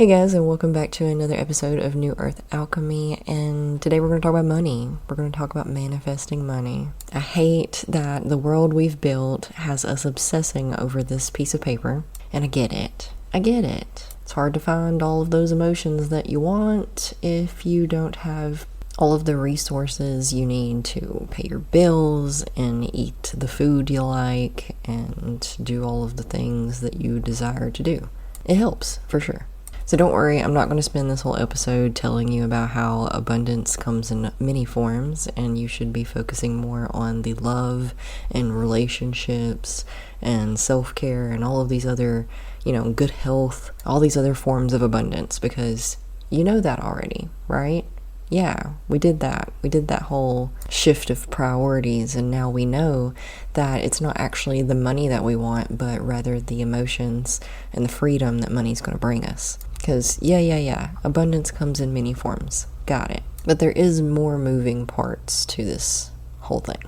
Hey guys, and welcome back to another episode of New Earth Alchemy. And today we're going to talk about money. We're going to talk about manifesting money. I hate that the world we've built has us obsessing over this piece of paper. And I get it. It's hard to find all of those emotions that you want if you don't have all of the resources you need to pay your bills and eat the food you like and do all of the things that you desire to do. It helps, for sure. So don't worry, I'm not going to spend this whole episode telling you about how abundance comes in many forms, and you should be focusing more on the love and relationships and self-care and all of these other, good health, all these other forms of abundance, because you know that already, right? Yeah, we did that. We did that whole shift of priorities, and now we know that it's not actually the money that we want, but rather the emotions and the freedom that money's going to bring us. Because, abundance comes in many forms. Got it. But there is more moving parts to this whole thing.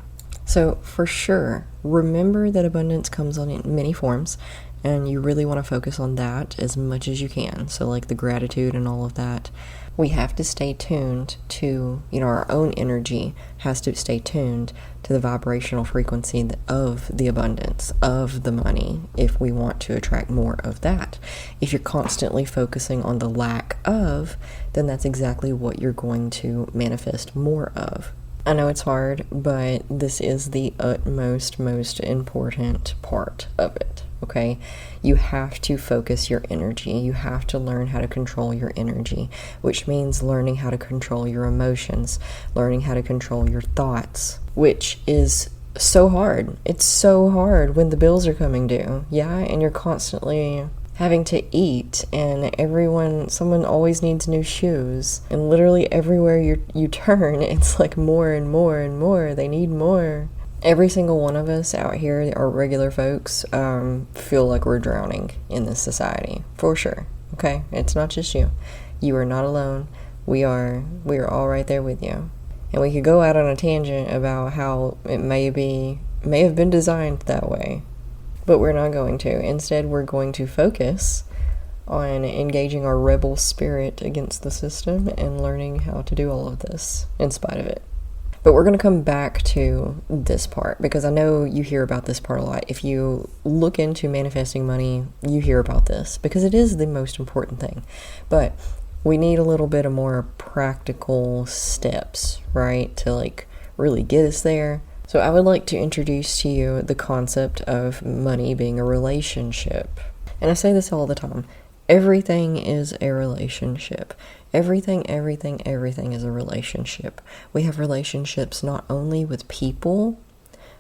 So, for sure, remember that abundance comes in many forms, and you really want to focus on that as much as you can. So, like the gratitude and all of that. We have to stay tuned to, our own energy has to stay tuned to the vibrational frequency of the abundance, of the money, if we want to attract more of that. If you're constantly focusing on the lack of, then that's exactly what you're going to manifest more of. I know it's hard, but this is the most important part of it, okay? You have to focus your energy. You have to learn how to control your energy, which means learning how to control your emotions, learning how to control your thoughts, which is so hard. It's so hard when the bills are coming due, and you're constantly having to eat, and someone always needs new shoes, and literally everywhere you turn, it's like more and more and more. They need more. Every single one of us out here, our regular folks, feel like we're drowning in this society, for sure. Okay, it's not just you. You are not alone. We are all right there with you. And we could go out on a tangent about how it may have been designed that way. But we're not going to. Instead, we're going to focus on engaging our rebel spirit against the system and learning how to do all of this in spite of it. But we're going to come back to this part because I know you hear about this part a lot. If you look into manifesting money, you hear about this because it is the most important thing. But we need a little bit of more practical steps, right, to really get us there. So I would like to introduce to you the concept of money being a relationship. And I say this all the time. Everything is a relationship. Everything is a relationship. We have relationships not only with people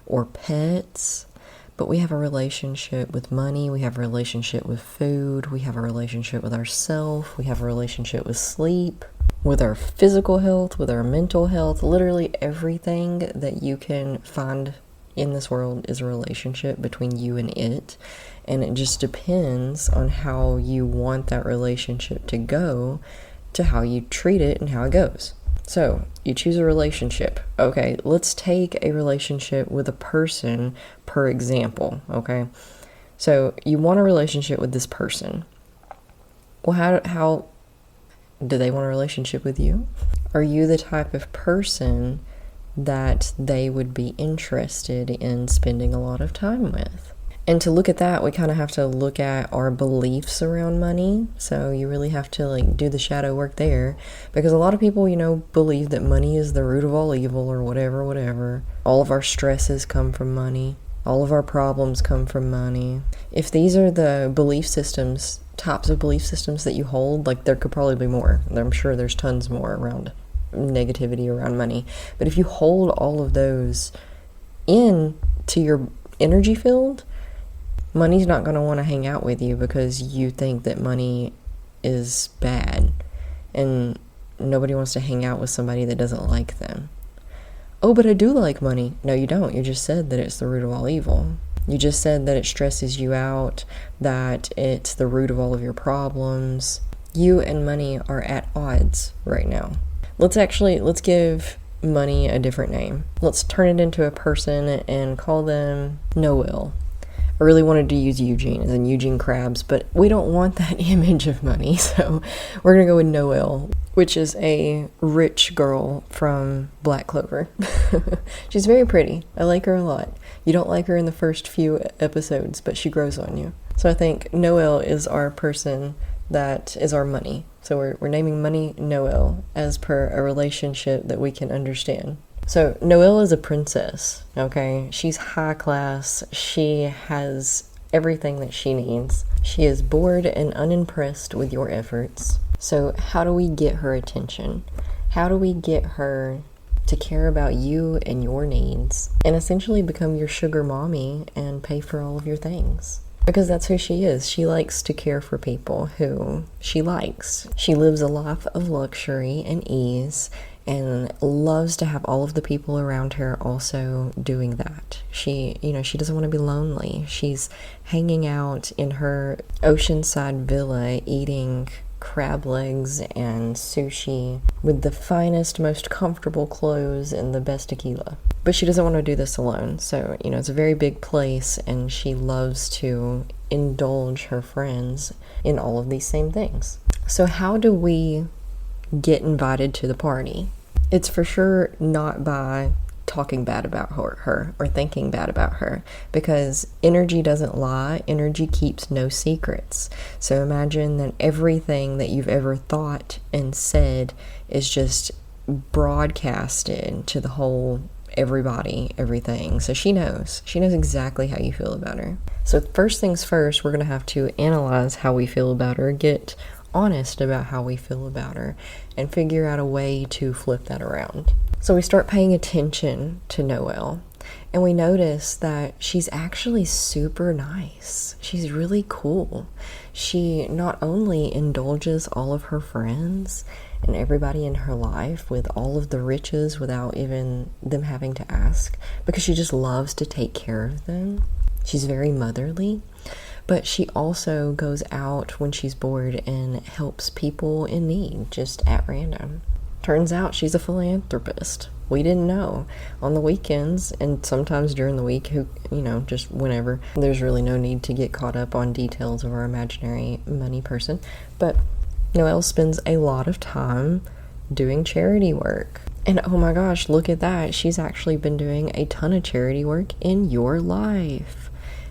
or pets, but we have a relationship with money. We have a relationship with food. We have a relationship with ourselves. We have a relationship with sleep, with our physical health, with our mental health. Literally everything that you can find in this world is a relationship between you and it. And it just depends on how you want that relationship to go, to how you treat it and how it goes. So, you choose a relationship. Okay, let's take a relationship with a person, per example, okay? So, you want a relationship with this person. Well, how do they want a relationship with you? Are you the type of person that they would be interested in spending a lot of time with? And to look at that, we kind of have to look at our beliefs around money. So you really have to do the shadow work there. Because a lot of people, believe that money is the root of all evil or whatever. All of our stresses come from money. All of our problems come from money. If these are the belief systems, types of belief systems that you hold, there could probably be more. I'm sure there's tons more around negativity around money. But if you hold all of those into your energy field, money's not going to want to hang out with you because you think that money is bad. And nobody wants to hang out with somebody that doesn't like them. Oh, but I do like money. No, you don't. You just said that it's the root of all evil. You just said that it stresses you out, that it's the root of all of your problems. You and money are at odds right now. Let's give money a different name. Let's turn it into a person and call them Noel. I really wanted to use Eugene as in Eugene Krabs, but we don't want that image of money, so we're gonna go with Noelle, which is a rich girl from Black Clover. She's very pretty. I like her a lot. You don't like her in the first few episodes, but she grows on you. So I think Noelle is our person that is our money. So we're naming money Noelle as per a relationship that we can understand. So Noelle is a princess, okay? She's high class. She has everything that she needs. She is bored and unimpressed with your efforts. So how do we get her attention? How do we get her to care about you and your needs and essentially become your sugar mommy and pay for all of your things? Because that's who she is. She likes to care for people who she likes. She lives a life of luxury and ease and loves to have all of the people around her also doing that. She doesn't want to be lonely. She's hanging out in her oceanside villa eating crab legs and sushi with the finest, most comfortable clothes and the best tequila. But she doesn't want to do this alone. So, it's a very big place and she loves to indulge her friends in all of these same things. So how do we get invited to the party? It's for sure not by talking bad about her or thinking bad about her, because energy doesn't lie. Energy keeps no secrets. So imagine that everything that you've ever thought and said is just broadcasted to the whole everybody, everything. So she knows exactly how you feel about her. So first things first, we're going to have to analyze how we feel about her, get honest about how we feel about her, and figure out a way to flip that around. So we start paying attention to Noelle, and we notice that she's actually super nice. She's really cool. She not only indulges all of her friends and everybody in her life with all of the riches without even them having to ask, because she just loves to take care of them. She's very motherly. But she also goes out when she's bored and helps people in need, just at random. Turns out she's a philanthropist. We didn't know. On the weekends, and sometimes during the week, just whenever. There's really no need to get caught up on details of our imaginary money person. But Noelle spends a lot of time doing charity work. And oh my gosh, look at that. She's actually been doing a ton of charity work in your life.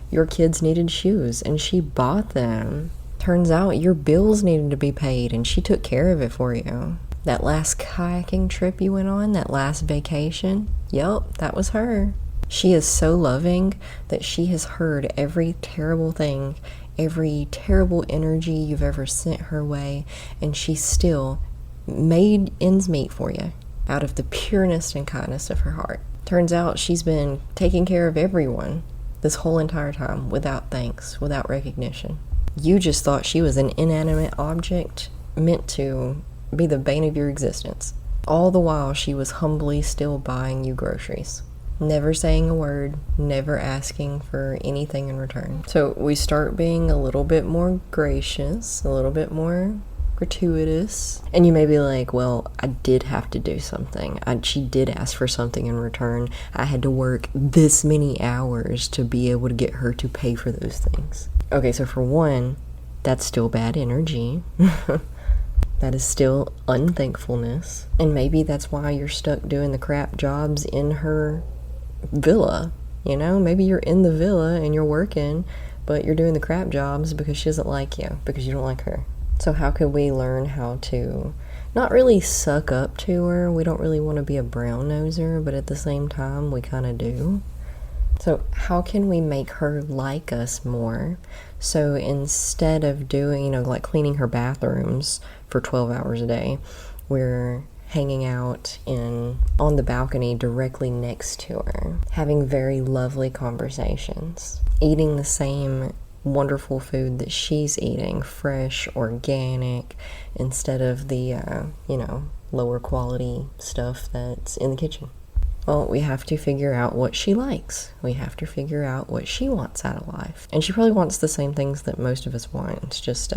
Your kids needed shoes and she bought them. Turns out your bills needed to be paid and she took care of it for you. That last kayaking trip you went on, that last vacation, yep, that was her. She is so loving that she has heard every terrible thing, every terrible energy you've ever sent her way, and she still made ends meet for you out of the pureness and kindness of her heart. Turns out she's been taking care of everyone this whole entire time, without thanks, without recognition. You just thought she was an inanimate object meant to be the bane of your existence. All the while, she was humbly still buying you groceries. Never saying a word, never asking for anything in return. So we start being a little bit more gracious, a little bit more gratuitous. And you may be like, well, I did have to do something. She did ask for something in return. I had to work this many hours to be able to get her to pay for those things. Okay, so for one, that's still bad energy. That is still unthankfulness. And maybe that's why you're stuck doing the crap jobs in her villa. Maybe you're in the villa and you're working, but you're doing the crap jobs because she doesn't like you, because you don't like her. So how can we learn how to not really suck up to her? We don't really want to be a brown noser, but at the same time, we kind of do. So how can we make her like us more? So instead of doing, like cleaning her bathrooms for 12 hours a day, we're hanging out on the balcony directly next to her, having very lovely conversations, eating the same wonderful food that she's eating, fresh, organic, instead of the, lower quality stuff that's in the kitchen. Well, we have to figure out what she likes. We have to figure out what she wants out of life. And she probably wants the same things that most of us want. It's just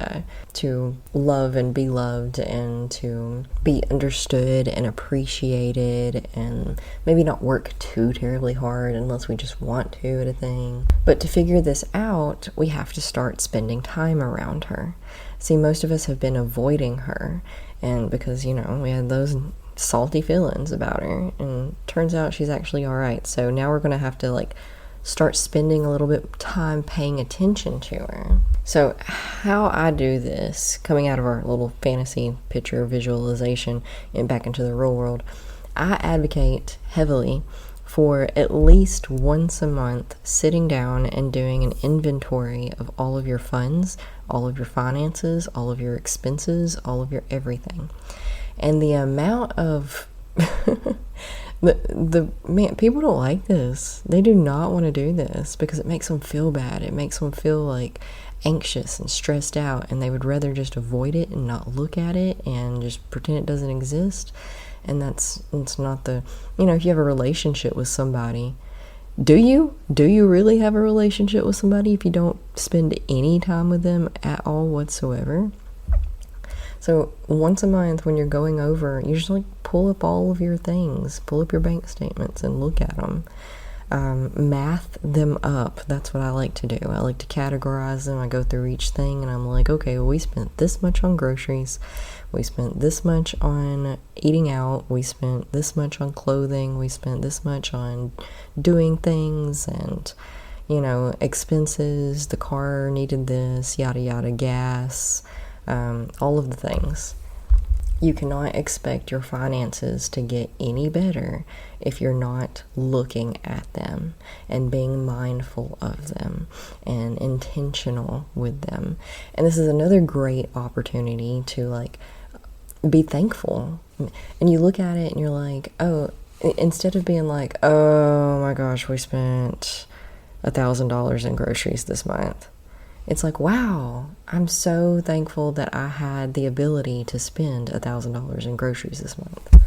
to love and be loved, and to be understood and appreciated, and maybe not work too terribly hard unless we just want to at a thing. But to figure this out, we have to start spending time around her. See, most of us have been avoiding her, and because, we had those salty feelings about her, and turns out she's actually all right. So now we're going to have to start spending a little bit of time paying attention to her. So how I do this, coming out of our little fantasy picture visualization and back into the real world, I advocate heavily for at least once a month sitting down and doing an inventory of all of your funds, all of your finances, all of your expenses, all of your everything. And the amount of man, people don't like this. They do not want to do this because it makes them feel bad. It makes them feel anxious and stressed out, and they would rather just avoid it and not look at it and just pretend it doesn't exist. And it's not the, if you have a relationship with somebody, do you really have a relationship with somebody if you don't spend any time with them at all whatsoever? So once a month when you're going over, you just pull up all of your things, pull up your bank statements and look at them. Math them up. That's what I like to do. I like to categorize them. I go through each thing and I'm like, okay, well, we spent this much on groceries. We spent this much on eating out. We spent this much on clothing. We spent this much on doing things and, expenses. The car needed this, yada, yada, gas. All of the things. You cannot expect your finances to get any better if you're not looking at them and being mindful of them and intentional with them. And this is another great opportunity to be thankful. And you look at it and you're like, oh, instead of being like, oh my gosh, we spent $1,000 in groceries this month. It's like, wow, I'm so thankful that I had the ability to spend $1,000 in groceries this month.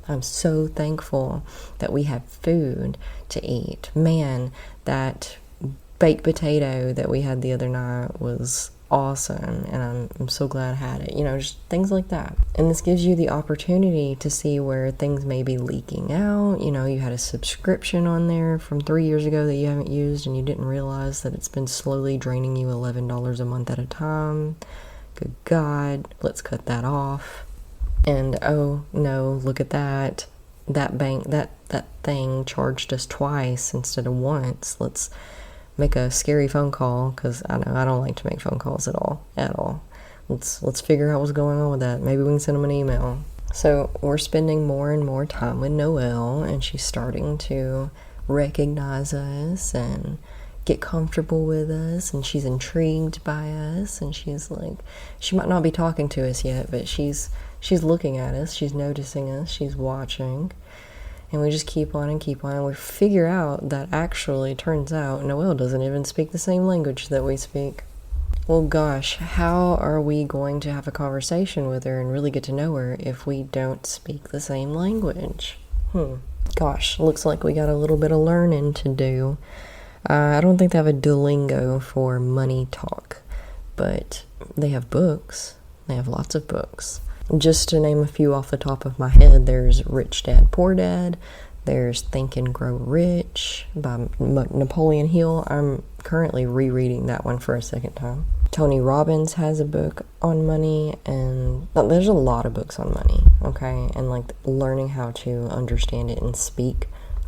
I'm so thankful that we have food to eat. Man, that baked potato that we had the other night was awesome, and I'm so glad I had it. Just things like that. And this gives you the opportunity to see where things may be leaking out. You had a subscription on there from 3 years ago that you haven't used, and you didn't realize that it's been slowly draining you $11 a month at a time. Good God, let's cut that off. And oh no, look at that. That bank, that thing charged us twice instead of once. Let's make a scary phone call, because I know I don't like to make phone calls at all. Let's figure out what's going on with that. Maybe we can send them an email. So we're spending more and more time with Noelle, and she's starting to recognize us and get comfortable with us, and she's intrigued by us, and she's she might not be talking to us yet, but she's looking at us, she's noticing us, she's watching. And we just keep on and keep on, and we figure out that actually, turns out, Noelle doesn't even speak the same language that we speak. Well, gosh, how are we going to have a conversation with her and really get to know her if we don't speak the same language? Gosh, looks like we got a little bit of learning to do. I don't think they have a Duolingo for money talk, but they have books. They have lots of books. Just to name a few off the top of my head, there's Rich Dad, Poor Dad. There's Think and Grow Rich by Napoleon Hill. I'm currently rereading that one for a second time. Tony Robbins has a book on money, and there's a lot of books on money, okay? And learning how to understand it and speak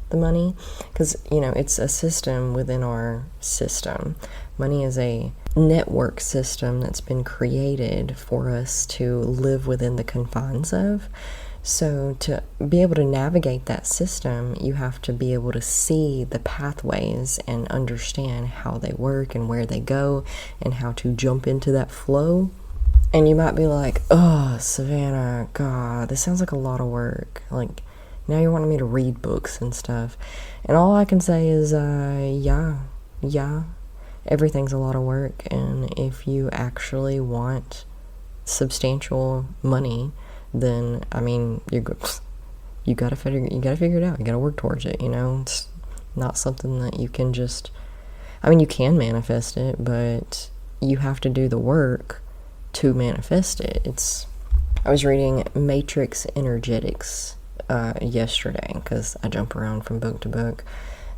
the money, because it's a system within our system. Money is a network system that's been created for us to live within the confines of. So to be able to navigate that system, you have to be able to see the pathways and understand how they work and where they go and how to jump into that flow. And you might be like, oh, Savannah, God, this sounds like a lot of work. Now you're wanting me to read books and stuff. And all I can say is, yeah, everything's a lot of work. And if you actually want substantial money, then, you gotta figure it out. You gotta work towards it, you know? It's not something that you can just, I mean, you can manifest it, but you have to do the work to manifest it. I was reading Matrix Energetics yesterday, because I jump around from book to book,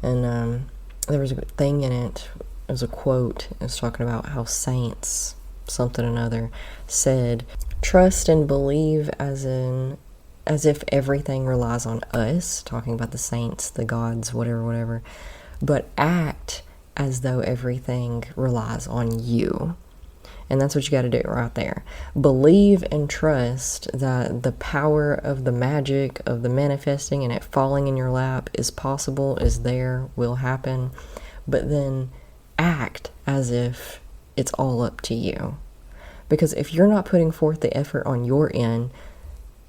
and there was a thing in it. It was a quote. It was talking about how saints, something or another, said, trust and believe as if everything relies on us, talking about the saints, the gods, whatever, but act as though everything relies on you. And that's what you got to do right there. Believe and trust that the power of the magic of the manifesting and it falling in your lap is possible, is there, will happen. But then act as if it's all up to you. Because if you're not putting forth the effort on your end,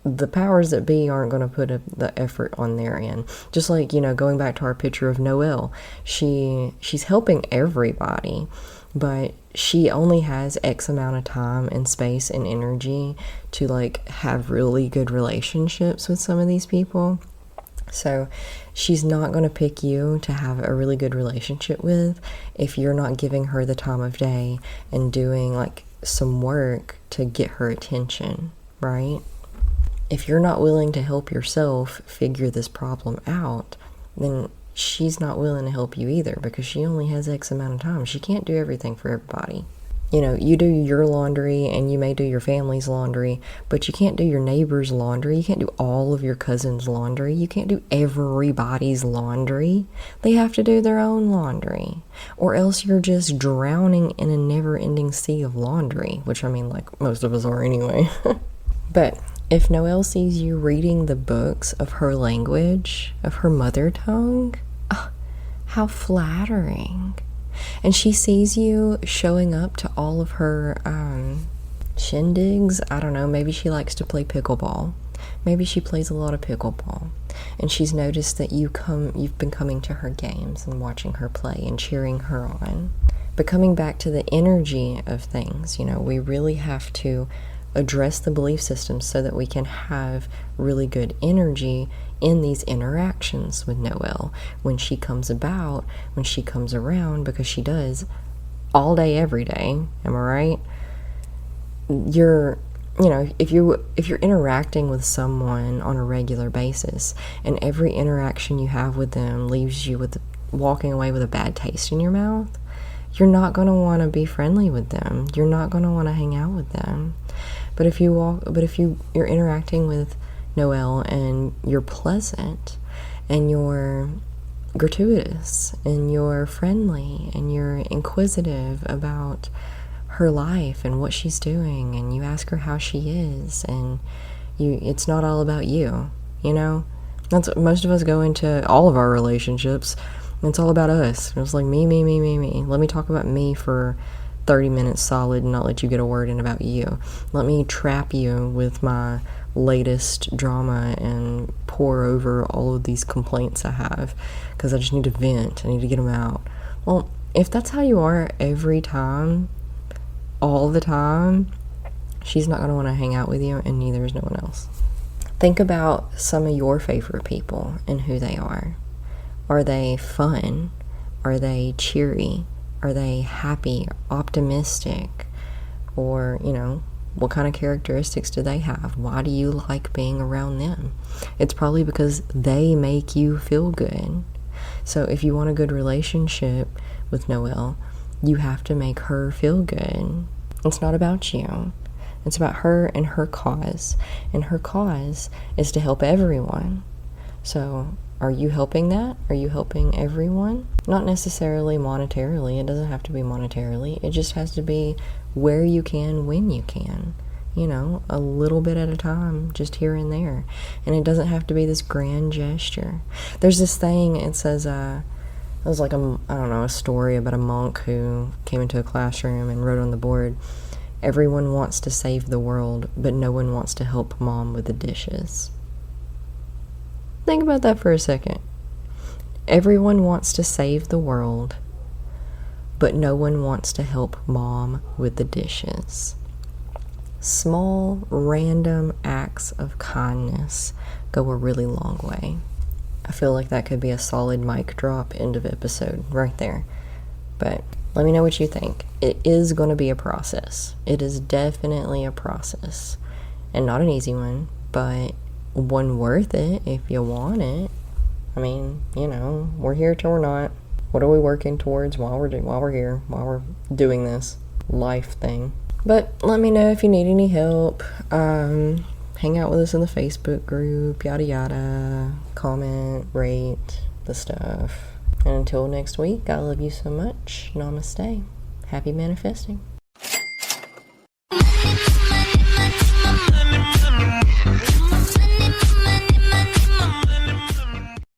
the powers that be aren't going to put the effort on their end. Just like, going back to our picture of Noelle, she's helping everybody, but she only has X amount of time and space and energy to have really good relationships with some of these people. So she's not going to pick you to have a really good relationship with if you're not giving her the time of day and doing some work to get her attention, right? If you're not willing to help yourself figure this problem out, then she's not willing to help you either, because she only has X amount of time. She can't do everything for everybody. You do your laundry and you may do your family's laundry, but you can't do your neighbor's laundry. You can't do all of your cousin's laundry. You can't do everybody's laundry. They have to do their own laundry, or else you're just drowning in a never-ending sea of laundry, which most of us are anyway. But if Noelle sees you reading the books of her language, of her mother tongue, how flattering. And she sees you showing up to all of her shindigs. I don't know, maybe she likes to play pickleball. Maybe she plays a lot of pickleball. And she's noticed that you've been coming to her games and watching her play and cheering her on. But coming back to the energy of things, we really have to address the belief systems so that we can have really good energy in these interactions with Noelle when she comes about, when she comes around, because she does all day, every day. Am I right? If you're interacting with someone on a regular basis and every interaction you have with them leaves you with walking away with a bad taste in your mouth, you're not going to want to be friendly with them. You're not going to want to hang out with them. But if you're interacting with Noelle and you're pleasant and you're gratuitous and you're friendly and you're inquisitive about her life and what she's doing, and you ask her how she is, and it's not all about you, That's what most of us go into all of our relationships. It's all about us. It's like me. Let me talk about me for 30 minutes solid and not let you get a word in about you. Let me trap you with my latest drama and pour over all of these complaints I have, because I just need to vent. I need to get them out. Well, if that's how you are every time, all the time, she's not going to want to hang out with you, and neither is no one else. Think about some of your favorite people and who they are. Are they fun? Are they cheery? Are they happy, optimistic? Or, what kind of characteristics do they have? Why do you like being around them? It's probably because they make you feel good. So if you want a good relationship with Noelle, you have to make her feel good. It's not about you. It's about her and her cause. And her cause is to help everyone. So are you helping that? Are you helping everyone? Not necessarily monetarily. It doesn't have to be monetarily. It just has to be where you can, when you can. A little bit at a time, just here and there. And it doesn't have to be this grand gesture. There's this thing, it says, it was a story about a monk who came into a classroom and wrote on the board, everyone wants to save the world, but no one wants to help mom with the dishes. Think about that for a second. Everyone wants to save the world, but no one wants to help mom with the dishes. Small, random acts of kindness go a really long way. I feel like that could be a solid mic drop end of episode right there. But let me know what you think. It is going to be a process. It is definitely a process. And not an easy one, but one worth it if you want it. I mean, we're here till we're not. What are we working towards while we're here, while we're doing this life thing? But let me know if you need any help. Hang out with us in the Facebook group, yada yada. Comment, rate, the stuff. And until next week, I love you so much. Namaste. Happy manifesting.